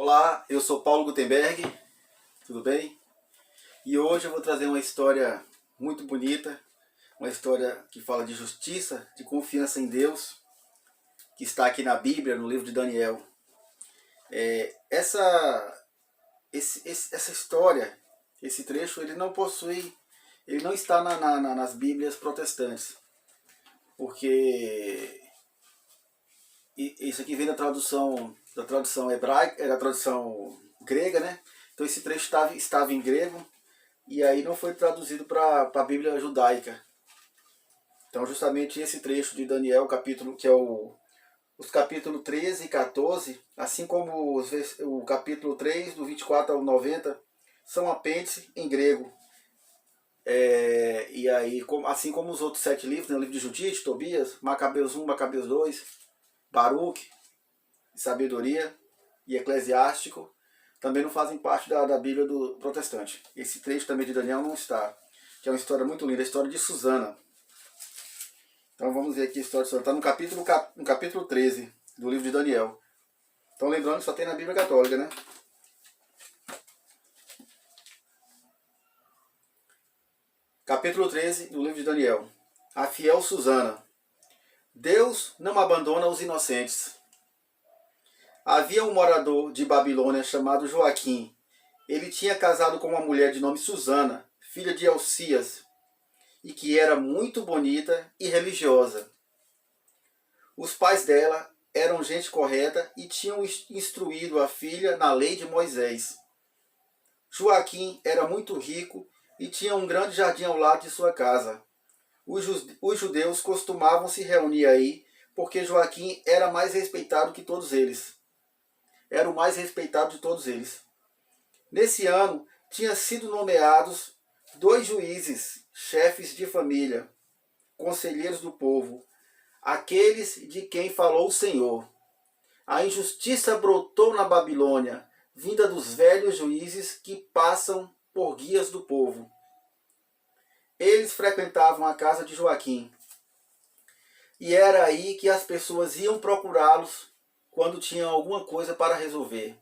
Olá, eu sou Paulo Gutenberg, tudo bem? E hoje eu vou trazer uma história muito bonita, uma história que fala de justiça, de confiança em Deus, que está aqui na Bíblia, no livro de Daniel. Essa história, esse trecho, ele não está nas Bíblias protestantes, porque isso aqui vem da tradução hebraica, da tradução grega, né? Então esse trecho estava em grego e aí não foi traduzido para a Bíblia judaica. Então justamente esse trecho de Daniel, capítulo que é os capítulos 13 e 14, assim como o capítulo 3, do 24 ao 90, são apêndice em grego. E aí, assim como os outros 7 livros, né, o livro de Judite, Tobias, Macabeus 1, Macabeus 2, Baruque, Sabedoria e Eclesiástico, também não fazem parte da Bíblia do protestante. Esse trecho também de Daniel não está, que é uma história muito linda, a história de Susana. Então vamos ver aqui a história de Susana. Está no capítulo 13 do livro de Daniel. Então lembrando que só tem na Bíblia Católica, né? Capítulo 13 do livro de Daniel. A fiel Susana. Deus não abandona os inocentes. Havia um morador de Babilônia chamado Joaquim. Ele tinha casado com uma mulher de nome Susana, filha de Elcias, e que era muito bonita e religiosa. Os pais dela eram gente correta e tinham instruído a filha na lei de Moisés. Joaquim era muito rico e tinha um grande jardim ao lado de sua casa. Os judeus costumavam se reunir aí porque Joaquim era mais respeitado que todos eles. Era o mais respeitado de todos eles. Nesse ano, tinham sido nomeados 2 juízes, chefes de família, conselheiros do povo, aqueles de quem falou o Senhor. A injustiça brotou na Babilônia, vinda dos velhos juízes que passam por guias do povo. Eles frequentavam a casa de Joaquim. E era aí que as pessoas iam procurá-los quando tinham alguma coisa para resolver.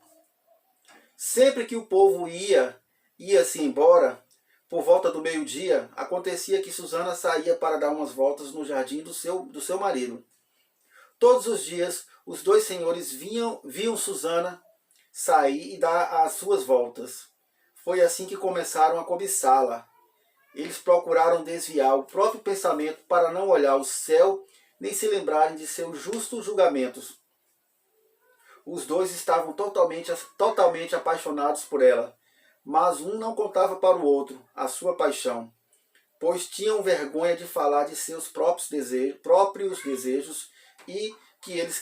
Sempre que o povo ia-se embora, por volta do meio-dia, acontecia que Susana saía para dar umas voltas no jardim do seu marido. Todos os dias, os 2 senhores viam Susana sair e dar as suas voltas. Foi assim que começaram a cobiçá-la. Eles procuraram desviar o próprio pensamento para não olhar o céu nem se lembrarem de seus justos julgamentos. Os 2 estavam totalmente apaixonados por ela, mas um não contava para o outro a sua paixão, pois tinham vergonha de falar de seus próprios desejos e o que eles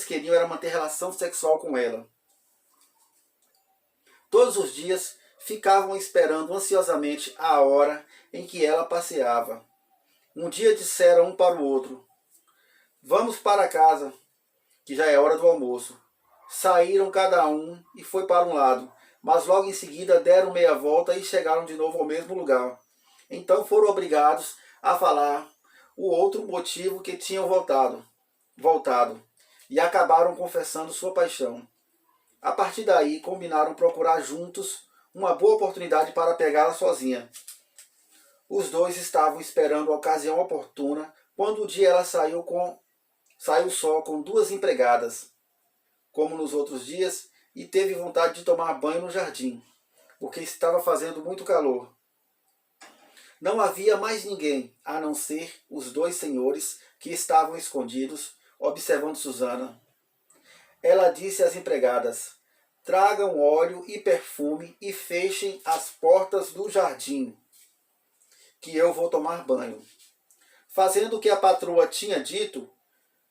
queriam era manter relação sexual com ela. Todos os dias ficavam esperando ansiosamente a hora em que ela passeava. Um dia disseram um para o outro: "Vamos para casa, que já é hora do almoço." Saíram cada um e foi para um lado, mas logo em seguida deram meia volta e chegaram de novo ao mesmo lugar. Então foram obrigados a falar o outro motivo que tinham voltado, e acabaram confessando sua paixão. A partir daí, combinaram procurar juntos uma boa oportunidade para pegá-la sozinha. Os 2 estavam esperando a ocasião oportuna quando um dia ela saiu só com 2 empregadas, como nos outros dias, e teve vontade de tomar banho no jardim, porque estava fazendo muito calor. Não havia mais ninguém, a não ser os 2 senhores que estavam escondidos, observando Susana. Ela disse às empregadas: "Tragam óleo e perfume e fechem as portas do jardim, que eu vou tomar banho." Fazendo o que a patroa tinha dito,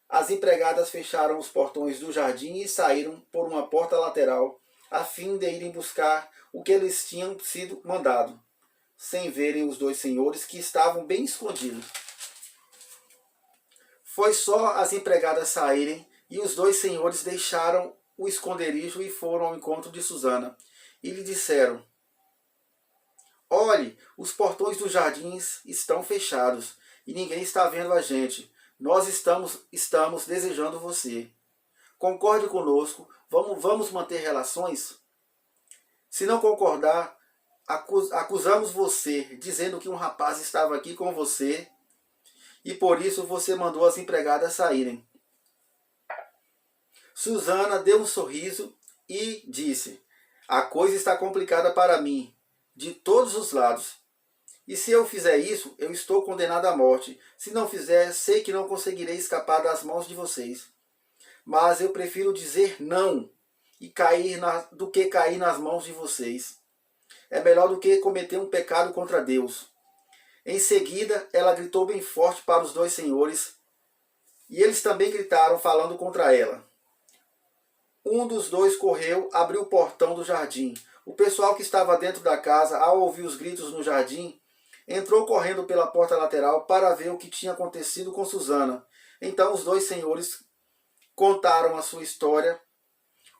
as empregadas fecharam os portões do jardim e saíram por uma porta lateral, a fim de irem buscar o que eles tinham sido mandado, sem verem os 2 senhores que estavam bem escondidos. Foi só as empregadas saírem e os 2 senhores deixaram o esconderijo e foram ao encontro de Susana. E lhe disseram: "Olhe, os portões dos jardins estão fechados e ninguém está vendo a gente. Nós estamos desejando você. Concorde conosco, Vamos manter relações? Se não concordar, acusamos você, dizendo que um rapaz estava aqui com você e por isso você mandou as empregadas saírem. Susana deu um sorriso e disse: a coisa está complicada para mim, de todos os lados. E se eu fizer isso, eu estou condenado à morte. Se não fizer, sei que não conseguirei escapar das mãos de vocês. Mas eu prefiro dizer não e do que cair nas mãos de vocês. É melhor do que cometer um pecado contra Deus. Em seguida, ela gritou bem forte para os dois senhores, e eles também gritaram, falando contra ela. Um dos dois correu, abriu o portão do jardim. O pessoal que estava dentro da casa, ao ouvir os gritos no jardim, entrou correndo pela porta lateral para ver o que tinha acontecido com Susana. Então os dois senhores contaram a sua história.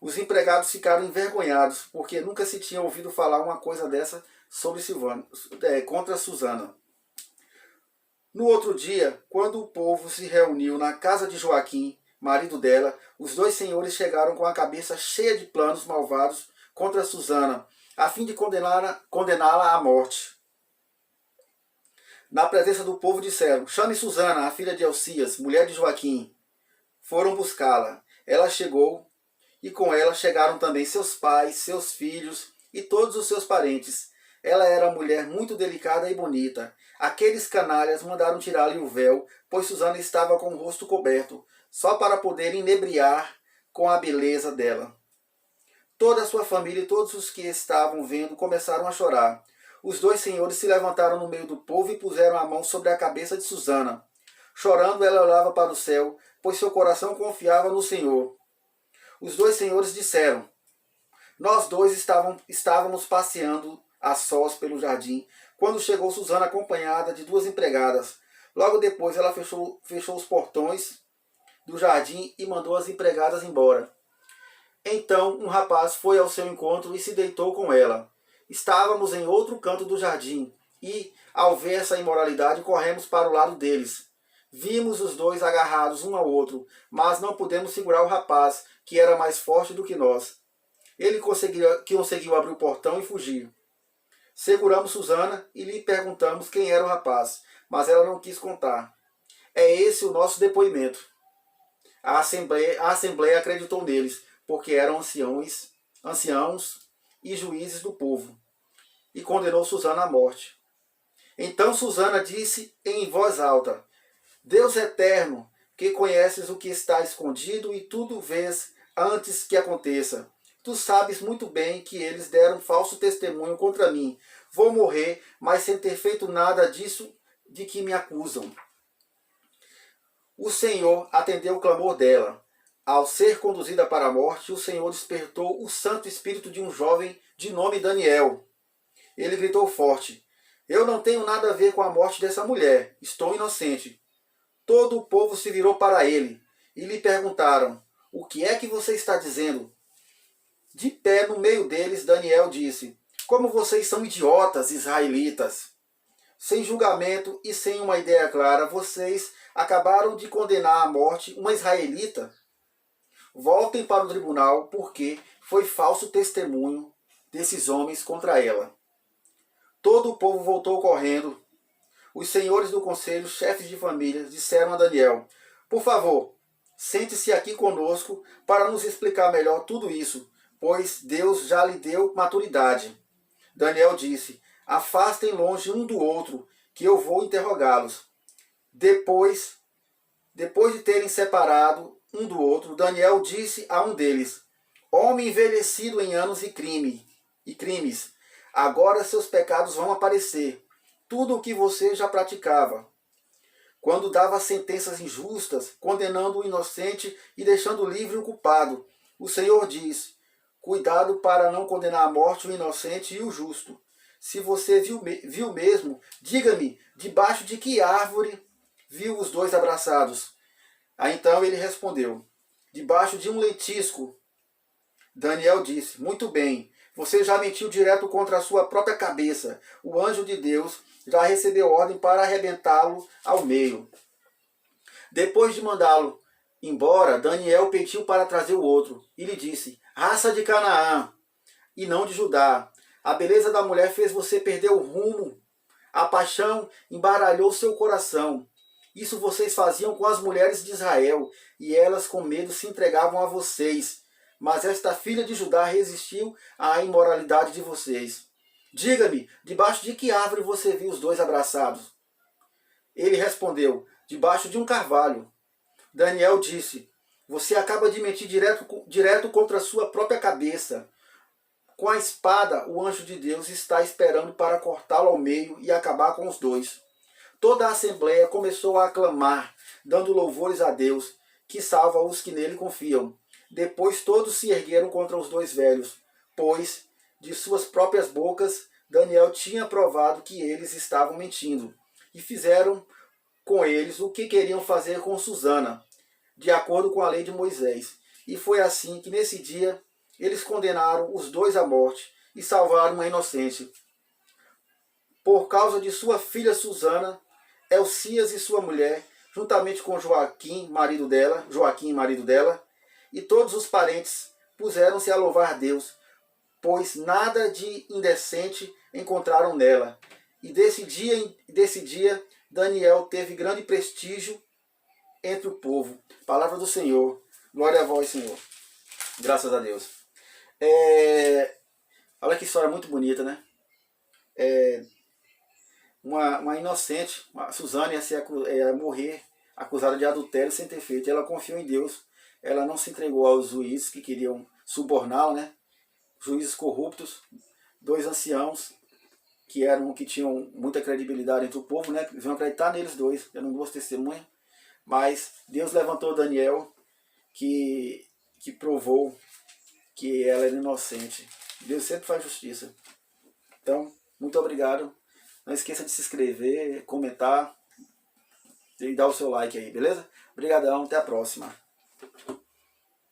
Os empregados ficaram envergonhados, porque nunca se tinha ouvido falar uma coisa dessa sobre contra Susana. No outro dia, quando o povo se reuniu na casa de Joaquim, marido dela, os dois senhores chegaram com a cabeça cheia de planos malvados contra Susana, a fim de condená-la à morte. Na presença do povo disseram: chame Susana, a filha de Elcias, mulher de Joaquim. Foram buscá-la. Ela chegou, e com ela chegaram também seus pais, seus filhos e todos os seus parentes. Ela era mulher muito delicada e bonita. Aqueles canalhas mandaram tirar-lhe o véu, pois Susana estava com o rosto coberto, só para poder inebriar com a beleza dela. Toda a sua família e todos os que estavam vendo começaram a chorar. Os dois senhores se levantaram no meio do povo e puseram a mão sobre a cabeça de Susana. Chorando, ela olhava para o céu, pois seu coração confiava no Senhor. Os dois senhores disseram: nós dois estávamos passeando a sós pelo jardim, quando chegou Susana acompanhada de duas empregadas. Logo depois ela fechou os portões do jardim e mandou as empregadas embora. Então um rapaz foi ao seu encontro e se deitou com ela. Estávamos em outro canto do jardim e, ao ver essa imoralidade, corremos para o lado deles. Vimos os dois agarrados um ao outro, mas não pudemos segurar o rapaz, que era mais forte do que nós. Ele conseguiu abrir o portão e fugir. Seguramos Susana e lhe perguntamos quem era o rapaz, mas ela não quis contar. É esse o nosso depoimento. A Assembleia acreditou neles, porque eram anciãos e juízes do povo, e condenou Susana à morte. Então Susana disse em voz alta: Deus eterno, que conheces o que está escondido e tudo vês antes que aconteça. Tu sabes muito bem que eles deram falso testemunho contra mim. Vou morrer, mas sem ter feito nada disso de que me acusam. O Senhor atendeu o clamor dela. Ao ser conduzida para a morte, o Senhor despertou o Santo Espírito de um jovem de nome Daniel. Ele gritou forte: eu não tenho nada a ver com a morte dessa mulher. Estou inocente. Todo o povo se virou para ele e lhe perguntaram: o que é que você está dizendo? De pé no meio deles, Daniel disse: como vocês são idiotas, israelitas! Sem julgamento e sem uma ideia clara, vocês acabaram de condenar à morte uma israelita. Voltem para o tribunal, porque foi falso testemunho desses homens contra ela. Todo o povo voltou correndo. Os senhores do conselho, chefes de família, disseram a Daniel: por favor, sente-se aqui conosco para nos explicar melhor tudo isso, pois Deus já lhe deu maturidade. Daniel disse: afastem longe um do outro, que eu vou interrogá-los. Depois de terem separado um do outro, Daniel disse a um deles: homem envelhecido em anos e crimes, agora seus pecados vão aparecer, tudo o que você já praticava. Quando dava sentenças injustas, condenando o inocente e deixando livre o culpado, o Senhor diz: cuidado para não condenar à morte o inocente e o justo. Se você viu mesmo, diga-me, debaixo de que árvore viu os dois abraçados? Aí então ele respondeu: debaixo de um lentisco. Daniel disse: muito bem, você já mentiu direto contra a sua própria cabeça. O anjo de Deus já recebeu ordem para arrebentá-lo ao meio. Depois de mandá-lo embora, Daniel pediu para trazer o outro e lhe disse: raça de Canaã e não de Judá. A beleza da mulher fez você perder o rumo. A paixão embaralhou seu coração. Isso vocês faziam com as mulheres de Israel, e elas com medo se entregavam a vocês. Mas esta filha de Judá resistiu à imoralidade de vocês. Diga-me, debaixo de que árvore você viu os dois abraçados? Ele respondeu: debaixo de um carvalho. Daniel disse: você acaba de mentir direto contra a sua própria cabeça. Com a espada, o anjo de Deus está esperando para cortá-lo ao meio e acabar com os dois. Toda a assembleia começou a aclamar, dando louvores a Deus, que salva os que nele confiam. Depois todos se ergueram contra os dois velhos, pois, de suas próprias bocas, Daniel tinha provado que eles estavam mentindo. E fizeram com eles o que queriam fazer com Susana, de acordo com a lei de Moisés. E foi assim que nesse dia eles condenaram os dois à morte e salvaram uma inocente. Por causa de sua filha Susana, Elcias e sua mulher, juntamente com Joaquim, marido dela, e todos os parentes puseram-se a louvar a Deus, pois nada de indecente encontraram nela. E desse dia Daniel teve grande prestígio entre o povo. Palavra do Senhor. Glória a vós, Senhor. Graças a Deus. Olha que história muito bonita, né? Uma inocente, a Susana ia morrer acusada de adultério sem ter feito. Ela confiou em Deus. Ela não se entregou aos juízes que queriam suborná-la, né? Juízes corruptos, dois anciãos que tinham muita credibilidade entre o povo, né? Vão acreditar neles dois. Eu não dou testemunha, mas Deus levantou Daniel, que provou que ela era inocente. Deus sempre faz justiça. Então, muito obrigado. Não esqueça de se inscrever, comentar e dar o seu like aí, beleza? Obrigadão, até a próxima.